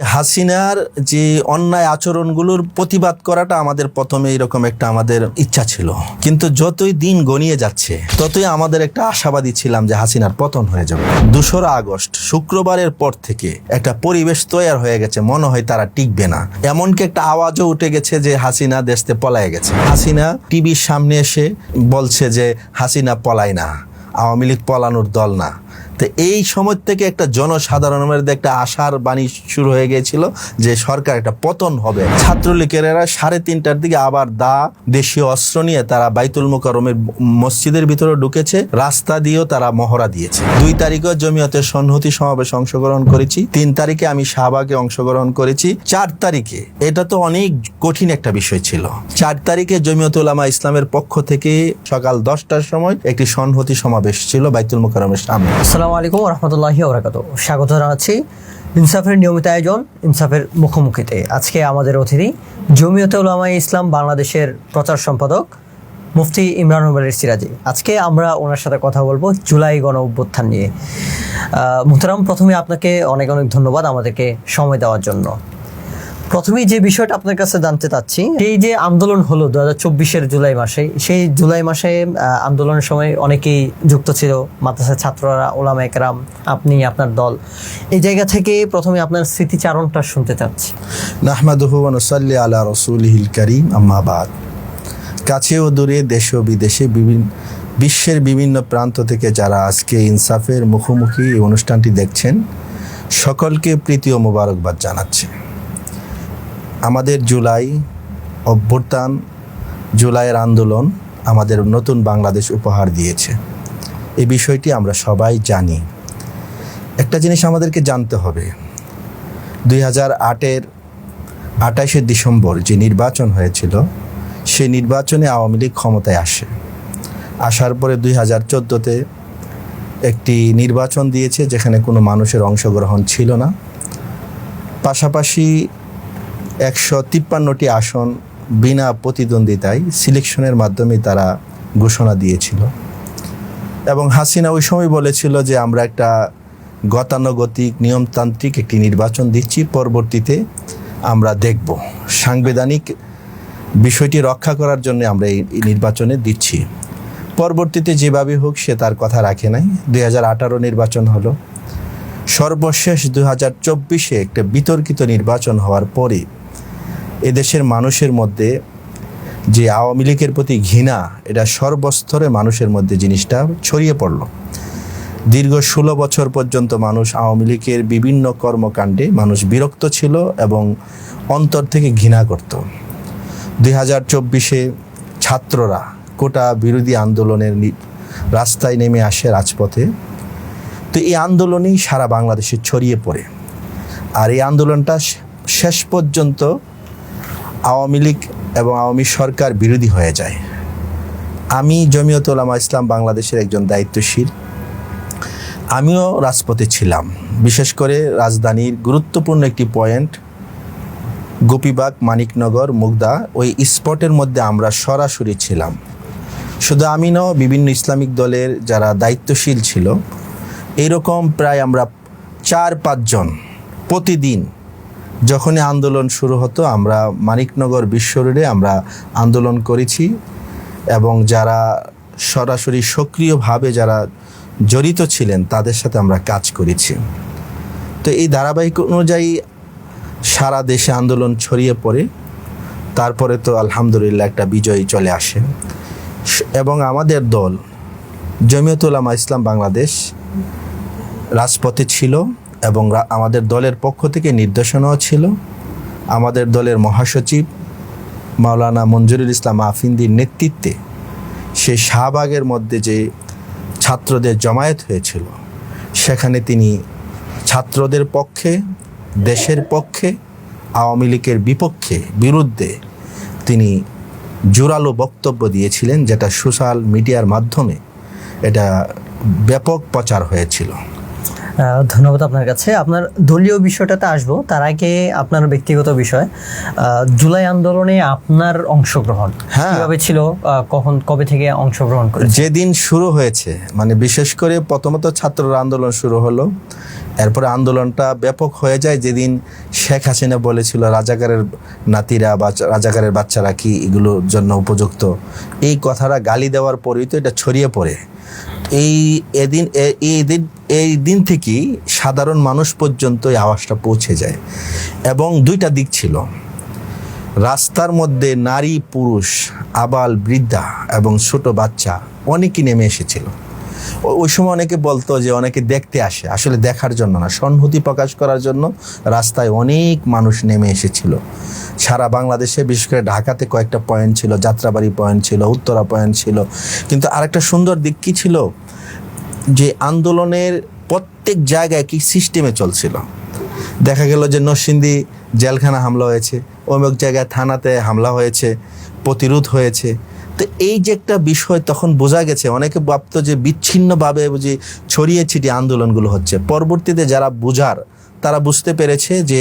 হাসিনার যে অন্যায় আচরণগুলোর প্রতিবাদ করাটা আমাদের প্রথমে এরকম একটা আমাদের ইচ্ছা ছিল, কিন্তু যতই দিন গনিয়ে যাচ্ছে ততই আমাদের একটা আশাবাদী ছিলাম যে হাসিনার পতন হয়ে যাবে। 2রা আগস্ট শুক্রবারের পর থেকে একটা পরিবেশ তৈরি হয়ে গেছে, মনে হয় তারা টিকবে না। এমনকি একটা আওয়াজও উঠে গেছে যে হাসিনা দেশ থেকে পলায় গেছে। হাসিনা টিভির সামনে এসে বলছে যে হাসিনা পলায় না, আওয়ামী লীগ পলানোর দল না। তো এই সময় থেকে একটা জনসাধারণের মধ্যে একটা আশার বাণী শুরু হয়ে গিয়েছিল যে সরকার একটা পতন হবে। ছাত্রলীগেরা 3:30টার দিকে আবার দেশীয় অস্ত্র নিয়ে তারা বাইতুল মোকাররমের মসজিদের ভিতরে ঢুকেছে, রাস্তা দিয়েও তারা মহড়া দিয়েছে। 2 তারিখে জমিয়তের সংহতি সমাবেশে অংশগ্রহণ করেছি, 3 তারিখে আমি শাহবাগে অংশগ্রহণ করেছি, 4 তারিখে এটা তো অনেক কঠিন একটা বিষয় ছিল। 4 তারিখে জমিয়ত উলামা ইসলামের পক্ষ থেকে সকাল 10টার সময় একটি সংহতি সমাবেশ ছিল বাইতুল মোকাররমের সামনে। আসসালামু আলাইকুম রহমতুল্লাহি ওবরাকাতুহু। স্বাগত জানাচ্ছি ইনসাফের নিয়মিত আয়োজন ইনসাফের মুখোমুখিতে। আজকে আমাদের অতিথি জমিয়তে উলামা ইসলাম বাংলাদেশের প্রচার সম্পাদক মুফতি ইমরান মোবারক সিরাজি। আজকে আমরা ওনার সাথে কথা বলবো জুলাই গণ অভ্যুত্থান নিয়ে। মুহতারাম, প্রথমে আপনাকে অনেক অনেক ধন্যবাদ আমাদেরকে সময় দেওয়ার জন্য। প্রথমেই যে বিষয়টা আপনার কাছে জানতে চাচ্ছি, এই যে আন্দোলন হলো 2024-এর জুলাই মাসে, সেই জুলাই মাসে আন্দোলনের সময় অনেকেই যুক্ত ছিল, মাদ্রাসার ছাত্ররা, ওলামায়ে কেরাম, আপনি, আপনার দল। এই জায়গা থেকে প্রথমে আপনার স্মৃতিচারণটা শুনতে চাচ্ছি। নাহমাদুহু ওয়া নুসাল্লি আলা রাসূলিহিল কারীম, আম্মা বাদ। কাছে ও দূরে, দেশে ও বিদেশে, বিশ্বের বিভিন্ন প্রান্ত থেকে যারা আজকে ইনসাফের মুখোমুখি এই অনুষ্ঠানটি দেখছেন, সকলকে প্রীতি ও মোবারকবাদ জানাচ্ছে। আমাদের জুলাই অভ্যুত্থান, জুলাইয়ের আন্দোলন আমাদের নতুন বাংলাদেশ উপহার দিয়েছে, এই বিষয়টি আমরা সবাই জানি। একটা জিনিস আমাদেরকে জানতে হবে, 2008-এর 28শে ডিসেম্বর যে নির্বাচন হয়েছিল, সেই নির্বাচনে আওয়ামী লীগ ক্ষমতায় আসার পরে 2014-তে একটি নির্বাচন দিয়েছে যেখানে কোনো মানুষের অংশগ্রহণ ছিল না। পাশাপাশি 153টি আসন বিনা প্রতিদ্বন্দ্বিতায় সিলেকশনের মাধ্যমে তারা ঘোষণা দিয়েছিল, এবং হাসিনা ওই সময় বলেছিল যে আমরা একটা গতানুগতিক নিয়মতান্ত্রিক একটি নির্বাচন দিচ্ছি, পরবর্তীতে আমরা দেখব, সাংবিধানিক বিষয়টি রক্ষা করার জন্য আমরা এই নির্বাচনে দিচ্ছি। পরবর্তীতে যেভাবে হোক সে তার কথা রাখে নাই। 2018 নির্বাচন হলো, সর্বশেষ 2024-এ একটা বিতর্কিত নির্বাচন হওয়ার পরে এদেশের মানুষের মধ্যে যে আওয়ামী লীগের প্রতি ঘৃণা, এটা সর্বস্তরে মানুষের মধ্যে জিনিসটা ছড়িয়ে পড়ল। দীর্ঘ 16 বছর পর্যন্ত মানুষ আওয়ামী লীগের বিভিন্ন কর্মকাণ্ডে মানুষ বিরক্ত ছিল এবং অন্তর থেকে ঘৃণা করত। 2024-এ ছাত্ররা কোটা বিরোধী আন্দোলনের রাস্তায় নেমে আসে, রাজপথে। তো এই আন্দোলনই সারা বাংলাদেশে ছড়িয়ে পড়ে, আর এই আন্দোলনটা শেষ পর্যন্ত আওয়ামী লীগ এবং আওয়ামী সরকার বিরোধী হয়ে যায়। আমি জমিয়তে উলামা ইসলাম বাংলাদেশের একজন দায়িত্বশীল, আমিও রাজপথে ছিলাম। বিশেষ করে রাজধানীর গুরুত্বপূর্ণ একটি পয়েন্ট গোপীবাগ, মানিকনগর, মুগদা, ওই স্পটের মধ্যে আমরা সরাসরি ছিলাম। শুধু আমি নয়, বিভিন্ন ইসলামিক দলের যারা দায়িত্বশীল ছিল, এইরকম প্রায় আমরা 4-5 জন প্রতিদিন যখনই আন্দোলন শুরু হতো আমরা মানিকনগর বিশ্ব রোডে আমরা আন্দোলন করেছি, এবং যারা সরাসরি সক্রিয়ভাবে যারা জড়িত ছিলেন তাদের সাথে আমরা কাজ করেছি। তো এই ধারাবাহিক অনুযায়ী সারা দেশে আন্দোলন ছড়িয়ে পড়ে, তারপরে তো আলহামদুলিল্লাহ একটা বিজয় চলে আসে, এবং আমাদের দল জমিয়তে উলামা ইসলাম বাংলাদেশ রাজপথে ছিল, এবং আমাদের দলের পক্ষ থেকে নির্দেশনাও ছিল। আমাদের দলের মহাসচিব মাওলানা মঞ্জুরুল ইসলাম আফিন্দির নেতৃত্বে সেই শাহবাগের মধ্যে যে ছাত্রদের জমায়েত হয়েছিল, সেখানে তিনি ছাত্রদের পক্ষে, দেশের পক্ষে, আওয়ামী লীগের বিরুদ্ধে তিনি জোরালো বক্তব্য দিয়েছিলেন, যেটা সোশ্যাল মিডিয়ার মাধ্যমে এটা ব্যাপক প্রচার হয়েছিল। ধন্যবাদ আপনার কাছে। আপনার দলীয় বিষয়টাতে আসবো, তার আগে আপনার ব্যক্তিগত বিষয়, জুলাই আন্দোলনে আপনার অংশগ্রহণ হ্যাঁ। কিভাবে ছিল, কবে থেকে অংশগ্রহণ করে? যেদিন শুরু হয়েছে, মানে বিশেষ করে প্রথমত ছাত্ররা আন্দোলন শুরু হলো, এরপরে আন্দোলনটা ব্যাপক হয়ে যায় যেদিন শেখ হাসিনা বলেছিল রাজাকারের নাতিরা বা রাজাকারের বাচ্চারা কি এগুলোর জন্য উপযুক্ত, এই কথাটা গালি দেওয়ার পরেই তো এটা ছড়িয়ে পড়ে। এই দিন থেকেই সাধারণ মানুষ পর্যন্ত এই আওয়াজটা পৌঁছে যায়। এবং দুইটা দিক ছিল, রাস্তার মধ্যে নারী পুরুষ আবাল বৃদ্ধা এবং ছোট বাচ্চা অনেকেই নেমে এসেছিল। ওই সময় অনেকে বলতো যে অনেকে দেখতে আসে, আসলে দেখার জন্য না, সহানুভূতি প্রকাশ করার জন্য রাস্তায় অনেক মানুষ নেমে এসেছিল সারা বাংলাদেশে। বিশেষ করে ঢাকাতে কয়েকটা পয়েন্ট ছিল, যাত্রাবাড়ি পয়েন্ট ছিল, উত্তরা পয়েন্ট ছিল। কিন্তু আরেকটা সুন্দর দিক কী ছিল, যে আন্দোলনের প্রত্যেক জায়গায় কি সিস্টেমে চলছিল। দেখা গেল যে নরসিংদী জেলখানা হামলা হয়েছে, অমুক জায়গায় থানাতে হামলা হয়েছে, প্রতিরোধ হয়েছে। তো এই যে একটা বিষয় তখন বোঝা গেছে, অনেকে ভাবতো যে বিচ্ছিন্নভাবে যে ছড়িয়ে ছিটিয়ে আন্দোলনগুলো হচ্ছে। পরবর্তীতে যারা বুঝার তারা বুঝতে পেরেছে যে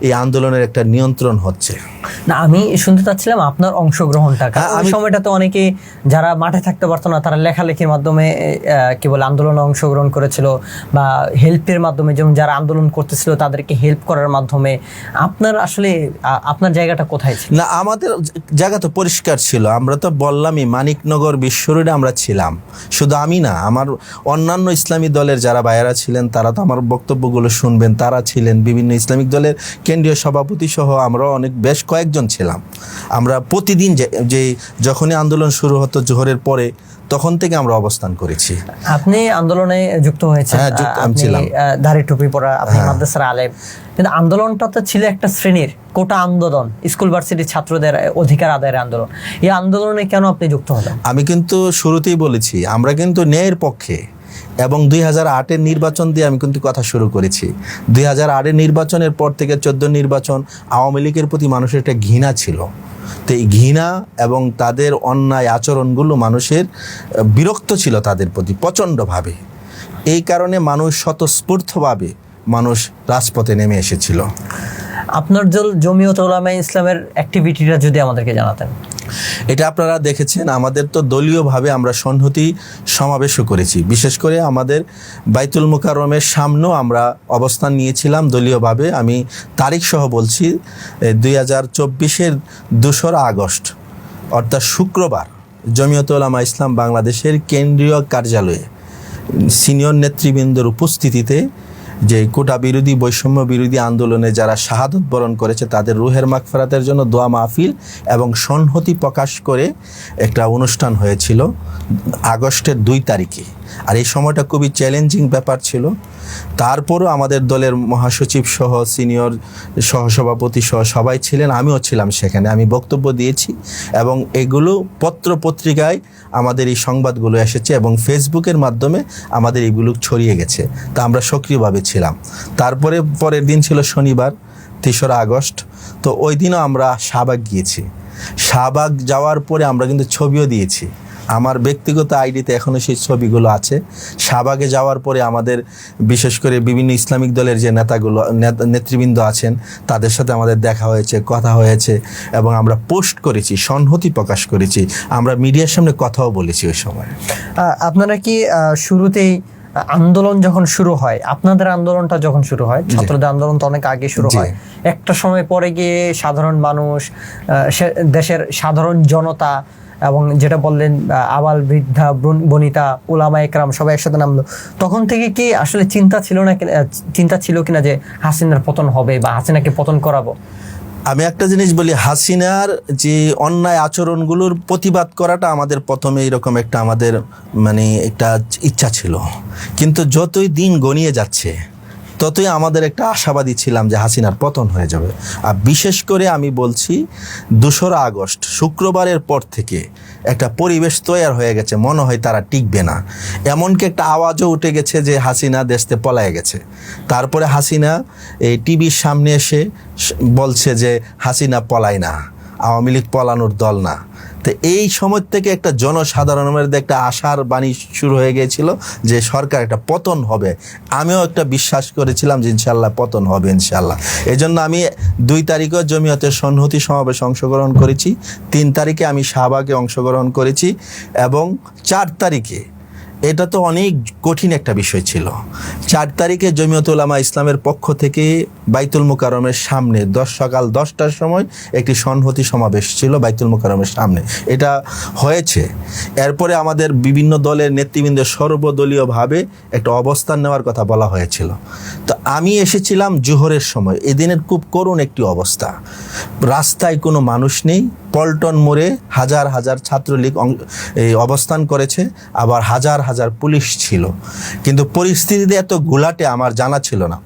এই আন্দোলনের একটা নিয়ন্ত্রণ হচ্ছে। না, আমি শুনতে চাচ্ছিলাম আপনার অংশগ্রহণটা। ওই সময়টাতে অনেকে যারা মাঠে থাকতে পারতো না, তারা লেখালেখির মাধ্যমে কি বলে আন্দোলনে অংশগ্রহণ করেছিল, বা হেল্পের মাধ্যমে, যেমন যারা আন্দোলন করতেছিল তাদেরকে হেল্প করার মাধ্যমে। আপনার আসলে আপনার জায়গাটা কোথায় ছিল? না, আমাদের জায়গা তো পরিষ্কার ছিল। আমরা তো বললামই মানিকনগর বিশ্ব রোডে আমরা ছিলাম। শুধু আমি না, আমার অন্যান্য ইসলামী দলের যারা ভাইয়েরা ছিলেন তারা তো আমার বক্তব্যগুলো শুনবেন, তারা ছিলেন। বিভিন্ন ইসলামিক দলের কেন্দ্রীয় সভাপতি সহ আমরাও বেশ কয়েকজন ছিলাম। আমরা প্রতিদিন যে যখনই আন্দোলন শুরু হতো জোহরের পরে, তখন থেকে আমরা অবস্থান করেছি। আপনি আন্দোলনে যুক্ত হয়েছেন, আপনি দাড়ি টুপি পরা, আপনি মাদ্রাসার আলেম, কিন্তু আন্দোলনটা তো ছিল একটা শ্রেণীর কোটা আন্দোলন, স্কুল ভার্সিটির ছাত্রদের অধিকার আদায়ের আন্দোলন। এই আন্দোলনে কেন আপনি যুক্ত হলেন? আমি কিন্তু শুরুতেই বলেছি, আমরা কিন্তু ন্যায়ের পক্ষে। এবং 2008-এর নির্বাচন দিয়ে আমি কিন্তু কথা শুরু করেছি। 2008-এর নির্বাচনের পর থেকে 14 নির্বাচন, আওয়ামী লীগের প্রতি মানুষের একটা ঘৃণা ছিল। তো এই ঘৃণা এবং তাদের অন্যায় আচরণগুলো মানুষের বিরক্ত ছিল তাদের প্রতি প্রচণ্ডভাবে। এই কারণে মানুষ স্বতঃস্ফূর্তভাবে মানুষ রাজপথে নেমে এসেছিল। আপনার জমিয়ত উলামায়ে ইসলামের অ্যাক্টিভিটিটা যদি আমাদেরকে জানাতেন। এটা আপনারা দেখেছেন, আমাদের তো দলীয়ভাবে আমরা সংহতি সমাবেশও করেছি। বিশেষ করে আমাদের বাইতুল মুকাররমের সামনেও আমরা অবস্থান নিয়েছিলাম দলীয়ভাবে। আমি তারিখ সহ বলছি, 2024-এর 2 আগস্ট অর্থাৎ শুক্রবার জমিয়ত উলামায়ে ইসলাম বাংলাদেশের কেন্দ্রীয় কার্যালয়ে সিনিয়র নেতৃবৃন্দের উপস্থিতিতে যে কোটা বিরোধী বৈষম্য বিরোধী আন্দোলনে যারা শাহাদত বরণ করেছে তাদের রুহের মাগফিরাতের জন্য দোয়া মাহফিল এবং সংহতি প্রকাশ করে একটা অনুষ্ঠান হয়েছিল আগস্টের 2 তারিখে। আর এই সময়টা খুবই চ্যালেঞ্জিং ব্যাপার ছিল। তারপরও আমাদের দলের মহাসচিব সহ সিনিয়র সহসভাপতি সহ সবাই ছিলেন, আমিও ছিলাম সেখানে। আমি বক্তব্য দিয়েছি এবং এগুলো পত্রিকায় আমাদের এই সংবাদগুলো এসেছে এবং ফেসবুকের মাধ্যমে আমাদের এগুলো ছড়িয়ে গেছে। তা আমরা সক্রিয়ভাবে ছিলাম। তারপরে পরের দিন ছিল শনিবার 3 আগস্ট। তো ওই দিনও আমরা শাহবাগ গিয়েছি। শাহবাগ যাওয়ার পরে আমরা কিন্তু ছবিও দিয়েছি। আমার ব্যক্তিগত আইডিতে এখনও সেই ছবিগুলো আছে। শাহবাগে যাওয়ার পরে আমাদের বিশেষ করে বিভিন্ন ইসলামিক দলের যে নেতৃবৃন্দ আছেন তাদের সাথে আমাদের দেখা হয়েছে, কথা হয়েছে এবং আমরা পোস্ট করেছি, সংহতি প্রকাশ করেছি। আমরা মিডিয়ার সামনে কথাও বলেছি ওই সময়। আপনারা কি শুরুতেই আন্দোলন যখন শুরু হয়, আপনাদের আন্দোলনটা যখন শুরু হয়, ছাত্রদের আন্দোলন তো অনেক আগে শুরু হয়, একটা সময় পরে গিয়ে সাধারণ মানুষ, দেশের সাধারণ জনতা এবং যেটা বললেন আবাল বৃদ্ধা বনিতা উলামা একরাম সবাই একসাথে নামলো, তখন থেকে কি আসলে চিন্তা ছিল কিনা যে হাসিনার পতন হবে বা হাসিনাকে পতন করাবো? আমি একটা জিনিস বলি, হাসিনার যে অন্যায় আচরণগুলোর প্রতিবাদ করাটা আমাদের প্রথমে এরকম একটা আমাদের একটা ইচ্ছা ছিল। কিন্তু যতই দিন গড়িয়ে যাচ্ছে ততই আমাদের একটা আশাবাদী ছিলাম যে হাসিনার পতন হয়ে যাবে। আর বিশেষ করে আমি বলছি 2 আগস্ট শুক্রবারের পর থেকে একটা পরিবেশ তৈরি হয়ে গেছে, মনে হয় তারা টিকবে না। এমনকি একটা আওয়াজও উঠে গেছে যে হাসিনা দেশ থেকে পলায়ে গেছে। তারপরে হাসিনা এই টিভির সামনে এসে বলছে যে হাসিনা পলায় না, আওয়ামী লীগ পলানোর দল না। তো এই সময় থেকে একটা জনসাধারণের মধ্যে একটা আশার বাণী শুরু হয়ে গিয়েছিল যে সরকার একটা পতন হবে। আমিও একটা বিশ্বাস করেছিলাম যে ইনশাল্লাহ পতন হবে ইনশাল্লাহ। এই জন্য আমি 2 তারিখে জমিয়তের সংহতি সমাবেশে অংশগ্রহণ করেছি, 3 তারিখে আমি শাহবাগে অংশগ্রহণ করেছি, এবং 4 তারিখে, এটা তো অনেক কঠিন একটা বিষয় ছিল, 4 তারিখে জমিয়ত উলামা ইসলামের পক্ষ থেকে বাইতুল মুকাররমের সামনে সকাল 10টার সময় একটি সংহতি সমাবেশ ছিল বাইতুল মুকাররমের সামনে। এটা হয়েছে। এরপরে আমাদের বিভিন্ন দলের নেতৃবৃন্দের সর্বদলীয়ভাবে একটা অবস্থান নেওয়ার কথা বলা হয়েছিল। তো আমি এসেছিলাম জোহরের সময়। এদিনের খুব করুণ একটি অবস্থা, রাস্তায় কোনো মানুষ নেই। পল্টন মোড়ে হাজার হাজার ছাত্রলীগ এই অবস্থান করেছে, আবার হাজার হাজার পুলিশ ছিল। কিন্তু পরিস্থিতিতে এত ঘোলাটে আমার জানা ছিল না।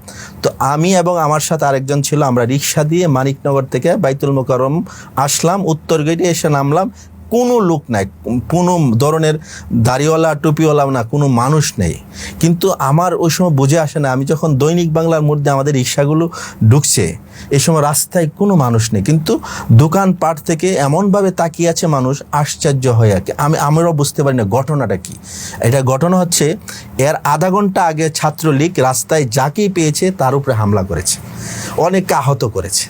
তো আমি এবং আমার সাথে আরেকজন ছিল, আমরা রিক্সা দিয়ে মানিকনগর থেকে বাইতুল মুকাররম আসলাম, উত্তর গেটে এসে নামলাম। কোনো লোক নাই, কোনো ধরনের দাড়িওয়ালা টুপিওয়ালা না, কোনো মানুষ নেই। কিন্তু আমার ওই সময় বুঝে আসে না, আমি যখন দৈনিক বাংলার মধ্যে আমাদের রিক্সাগুলো ঢুকছে, এই সময় রাস্তায় কোনো মানুষ নেই, কিন্তু দোকানপাট থেকে এমনভাবে তাকিয়ে আছে মানুষ, আশ্চর্য হয়ে আর কি। আমরাও বুঝতে পারি না ঘটনাটা কি। এটা ঘটনা হচ্ছে, এর আধা ঘন্টা আগে ছাত্রলীগ রাস্তায় যাকেই পেয়েছে তার উপরে হামলা করেছে, অনেককে আহত করেছে।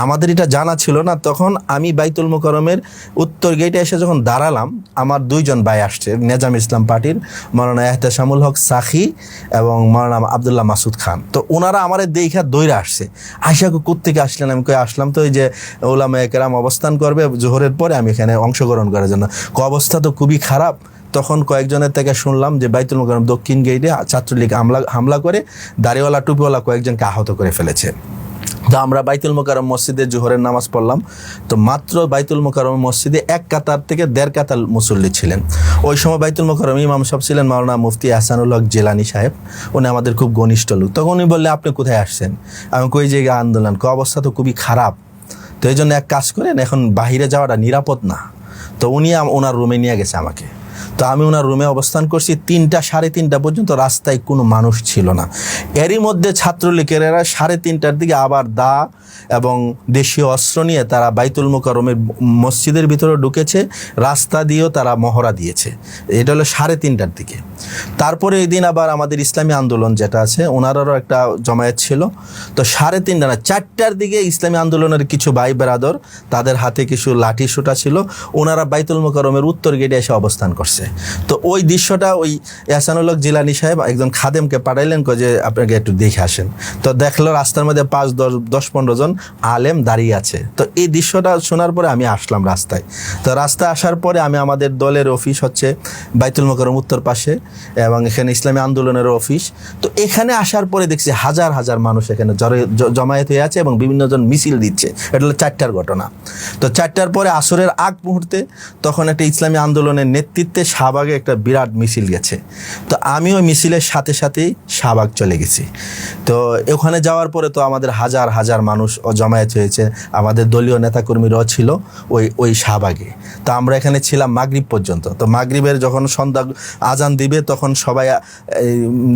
আমাদের এটা জানা ছিল না। তখন আমি বাইতুল মুকাররমের উত্তর গেটে এসে যখন দাঁড়ালাম, আমার 2 জন ভাই আসছে নেজাম ইসলাম পার্টির, মাওলানা এহতেশামুল হক সাখী এবং মাওলানা আব্দুল্লাহ মাসুদ খান। তো ওনারা আমার দেখা দৌড়ে আসছে। আয়শাকে কোত্থেকে আসলেন? আমি কই আসলাম তো এই যে উলামায়ে কেরাম অবস্থান করবে জোহরের পরে, আমি এখানে অংশগ্রহণ করার জন্য। অবস্থা তো খুবই খারাপ। তখন কয়েকজনের থেকে শুনলাম যে বাইতুল মুকাররম দক্ষিণ গেটে ছাত্রলীগ হামলা করে দাড়িওয়ালা টুপিওয়ালা কয়েকজনকে আহত করে ফেলেছে। তো আমরা বাইতুল মুকাররম মসজিদে জোহরের নামাজ পড়লাম। তো মাত্র বাইতুল মুকাররম মসজিদে 1 কাতার থেকে 1.5 কাতার মুসল্লি ছিলেন। ওই সময় বাইতুল মুকাররম ইমাম সাহেব ছিলেন মাওলানা মুফতি আহসানুল হক জিলানী সাহেব। উনি আমাদের খুব ঘনিষ্ঠ লোক। তখন উনি বললে, আপনি কোথায় আসছেন? আমি কই যে আন্দোলন। অবস্থা তো খুবই খারাপ, তো এই জন্য এক কাজ করেন, এখন বাহিরে যাওয়াটা নিরাপদ না। তো উনি ওনার রুমে নিয়ে গেছে আমাকে। তো আমি ওনার রুমে অবস্থান করছি। 3টা সাড়ে 3টা পর্যন্ত রাস্তায় কোনো মানুষ ছিল না। এরই মধ্যে ছাত্রলীগেরা 3:30টার দিকে আবার দা এবং দেশীয় অস্ত্র নিয়ে তারা বাইতুল মুকাররমের মসজিদের ভিতরে ঢুকেছে, রাস্তা দিয়েও তারা মহড়া দিয়েছে। এটা হলো 3:30টার দিকে। তারপরে এই দিন আবার আমাদের ইসলামী আন্দোলন যেটা আছে, ওনারারও একটা জমায়েত ছিল। তো 3:30 না 4টার দিকে ইসলামী আন্দোলনের কিছু ভাই বেরাদর, তাদের হাতে কিছু লাঠি সোটা ছিল, ওনারা বাইতুল মুকাররমের উত্তর গেটে এসে অবস্থান করছে। তো ওই দৃশ্যটা ওই এহসানুল হক জিলানী সাহেব একজন খাদেমকে পাঠাইলেন, যে আপনাকে একটু দেখে আসেন। তো দেখলো রাস্তার মধ্যে 5-10-15 জন আলেম দাঁড়িয়ে আছে। তো এই দৃশ্যটা শোনার পরে আমি আসলাম রাস্তায়। তো রাস্তায় আসার পরে আমি আমাদের দলের অফিস হচ্ছে বাইতুল মুকাররম উত্তর পাশে, এবং এখানে ইসলামী আন্দোলনের অফিস। তো এখানে আসার পরে দেখছি হাজার হাজার মানুষ এখানে জমায়েত হয়ে আছে এবং বিভিন্ন জন মিছিল দিচ্ছে। এটা হলো 4টার ঘটনা। তো 4টার পরে আসরের আগ মুহূর্তে তখন একটা ইসলামী আন্দোলনের নেতৃত্বে শাহবাগে একটা বিরাট মিছিল গেছে। তো আমি ওই মিছিলের সাথে সাথেই শাহবাগ চলে গেছি। তো ওখানে যাওয়ার পরে তো আমাদের হাজার হাজার মানুষ জমায়েত হয়েছে, আমাদের দলীয় নেতাকর্মীরাও ছিল ওই শাহবাগে। তো আমরা এখানে ছিলাম মাগরিব পর্যন্ত। তো মাগরিবের যখন সন্ধ্যা আজান দিবে তখন সবাই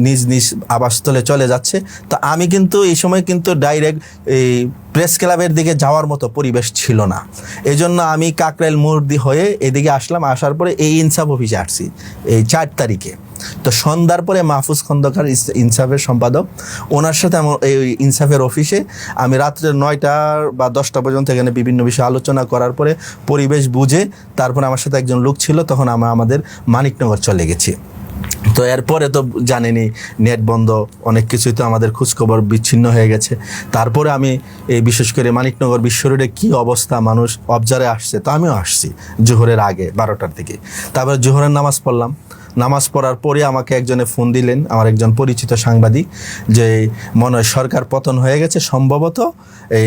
নিজ নিজ আবাসস্থলে চলে যাচ্ছে। তো আমি কিন্তু এই সময় কিন্তু ডাইরেক্ট এই প্রেস ক্লাবের দিকে যাওয়ার মতো পরিবেশ ছিল না। এই জন্য আমি কাকরাইল মোড় হয়ে এদিকে আসলাম। আসার পরে এই ইনসাফ অফিসে আসছি এই 4 তারিখে। তো সন্ধ্যার পরে মাহফুজ খন্দকার ইনসাফের সম্পাদক, ওনার সাথে এই ইনসাফের অফিসে আমি রাত্রে 9টা বা 10টা পর্যন্ত এখানে বিভিন্ন বিষয়ে আলোচনা করার পরে পরিবেশ বুঝে তারপর আমার সাথে একজন লোক ছিল, তখন আমরা আমাদের মানিকনগর চলে গেছি। তো এরপরে তো জানেনি নেট বন্ধ, অনেক কিছুই তো আমাদের খোঁজখবর বিচ্ছিন্ন হয়ে গেছে। তারপরে আমি এই বিশেষ করে মানিকনগর বিশ্ব রোডে কী অবস্থা, মানুষ অবজারে আসছে। তো আমিও আসছি জোহরের আগে 12টার দিকে। তারপরে জোহরের নামাজ পড়লাম। নামাজ পড়ার পরে আমাকে একজনে ফোন দিলেন, আমার একজন পরিচিত সাংবাদিক, যে মনে হয় সরকার পতন হয়ে গেছে, সম্ভবত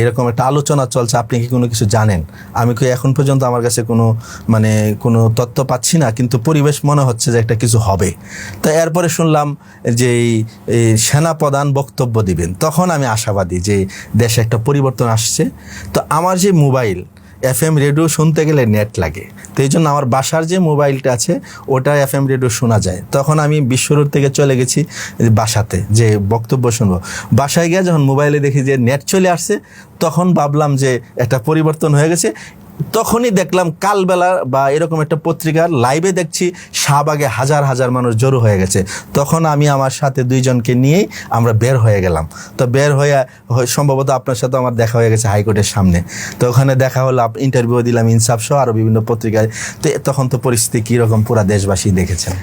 এরকম একটা আলোচনা চলছে, আপনি কি কোনো কিছু জানেন? আমি কি এখন পর্যন্ত আমার কাছে কোনো তথ্য পাচ্ছি না, কিন্তু পরিবেশ মনে হচ্ছে যে একটা কিছু হবে। তো এরপরে শুনলাম যে এই সেনাপ্রধান বক্তব্য দিবেন। তখন আমি আশাবাদী যে দেশে একটা পরিবর্তন আসছে। তো আমার যে মোবাইল FM রেডিও শুনতে গেলে নেট লাগে, তো এই জন্য আমার বাসার যে মোবাইলটা আছে ওটা FM রেডিও শোনা যায়। তখন আমি বিশ্ব রোড থেকে চলে গেছি বাসাতে যে বক্তব্য শুনবো। বাসায় গিয়ে যখন মোবাইলে দেখি যে নেট চলে আসছে, তখন ভাবলাম যে একটা পরিবর্তন হয়ে গেছে। তখনই দেখলাম কালবেলা বা এরকম একটা পত্রিকার লাইভে দেখছি শাহবাগে হাজার হাজার মানুষ জড়ো হয়ে গেছে। তখন আমি আমার সাথে দুইজনকে নিয়েই আমরা বের হয়ে গেলাম। তো বের হয়ে সম্ভবত আপনার সাথে আমার দেখা হয়ে গেছে হাইকোর্টের সামনে। তো ওখানে দেখা হলো, ইন্টারভিউ দিলাম ইনসাফ সহ আরও বিভিন্ন পত্রিকায়। তো তখন তো পরিস্থিতি কীরকম পুরা দেশবাসী দেখেছেন।